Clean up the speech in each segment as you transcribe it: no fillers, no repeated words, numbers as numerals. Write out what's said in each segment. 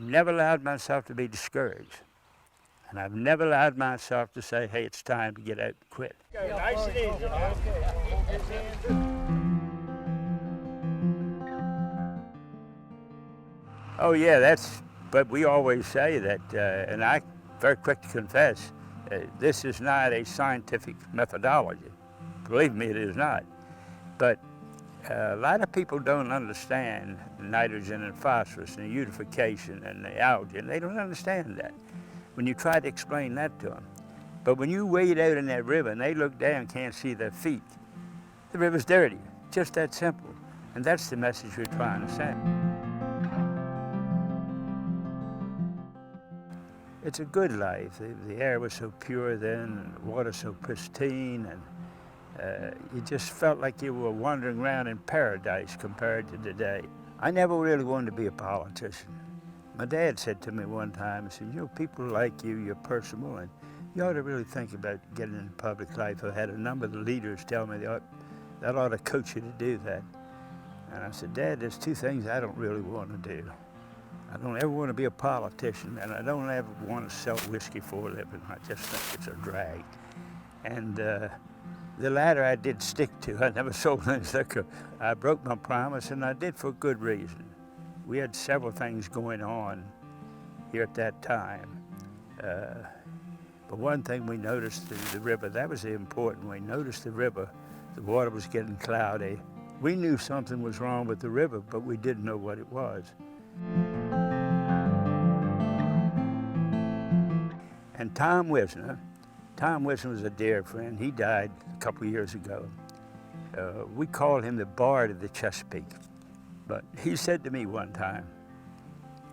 Never allowed myself to be discouraged. And I've never allowed myself to say, hey, it's time to get out and quit. Go nice and easy now. Oh yeah, but we always say that, and I'm very quick to confess, this is not a scientific methodology. Believe me, it is not. But a lot of people don't understand nitrogen and phosphorus and the eutrophication and the algae, and they don't understand that when you try to explain that to them. But when you wade out in that river and they look down and can't see their feet, the river's dirty, just that simple. And that's the message we're trying to send. It's a good life. The air was so pure then, and the water so pristine, and you just felt like you were wandering around in paradise compared to today. I never really wanted to be a politician. My dad said to me one time, he said, you know, people like you, you're personable, and you ought to really think about getting into public life. I had a number of the leaders tell me that ought to coach you to do that. And I said, Dad, there's two things I don't really want to do. I don't ever want to be a politician, and I don't ever want to sell whiskey for a living. I just think it's a drag. And the latter I did stick to. I never sold any liquor. I broke my promise, and I did for good reason. We had several things going on here at that time. But one thing we noticed, the river, that was important. We noticed the river, the water was getting cloudy. We knew something was wrong with the river, but we didn't know what it was. And Tom Wisner was a dear friend. He died a couple years ago. We called him the Bard of the Chesapeake. But he said to me one time,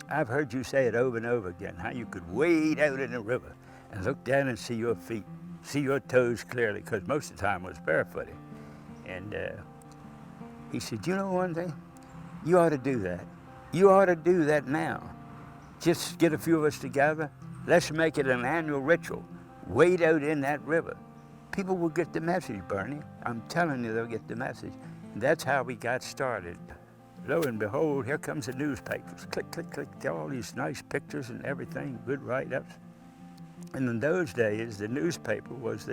I've heard you say it over and over again, how you could wade out in the river and look down and see your feet, see your toes clearly, because most of the time I was barefooted. And he said, you know one thing? You ought to do that. You ought to do that now. Just get a few of us together. Let's make it an annual ritual. Wade out in that river. People will get the message, Bernie. I'm telling you, they'll get the message. And that's how we got started. Lo and behold, here comes the newspapers. Click, click, click, all these nice pictures and everything, good write-ups. And in those days, the newspaper was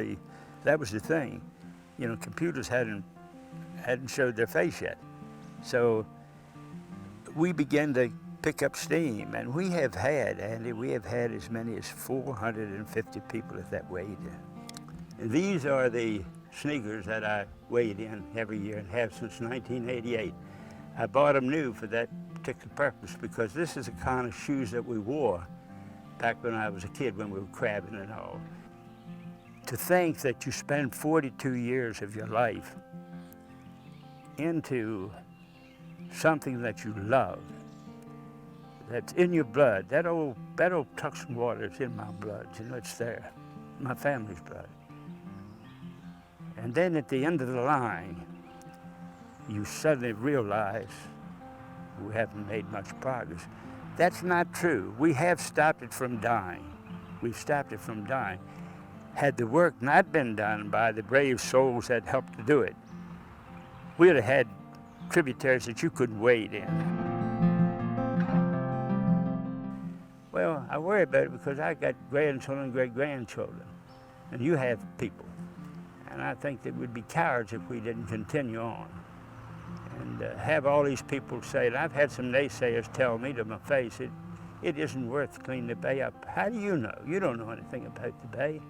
that was the thing. You know, computers hadn't showed their face yet. So we began to pick up steam, and we have had, Andy, as many as 450 people at that wade-in. These are the sneakers that I wade in every year and have since 1988. I bought them new for that particular purpose because this is the kind of shoes that we wore back when I was a kid, when we were crabbing and all. To think that you spend 42 years of your life into something that you love, that's in your blood. That old Patuxent water is in my blood, you know, it's there, my family's blood. And then at the end of the line, you suddenly realize we haven't made much progress. That's not true. We have stopped it from dying. We've stopped it from dying. Had the work not been done by the brave souls that helped to do it, we'd have had tributaries that you couldn't wade in. Well, I worry about it because I got grandchildren and great-grandchildren, and you have people. And I think that we'd be cowards if we didn't continue on. And have all these people say, and I've had some naysayers tell me to my face, it isn't worth cleaning the bay up. How do you know? You don't know anything about the bay.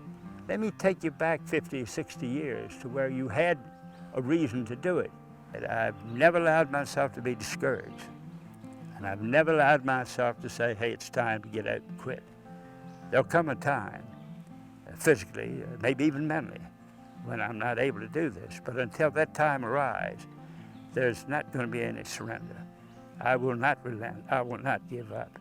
Let me take you back 50, 60 years to where you had a reason to do it. And I've never allowed myself to be discouraged. And I've never allowed myself to say, hey, it's time to get out and quit. There'll come a time, physically, maybe even mentally, when I'm not able to do this. But until that time arrives, there's not going to be any surrender. I will not relent. I will not give up.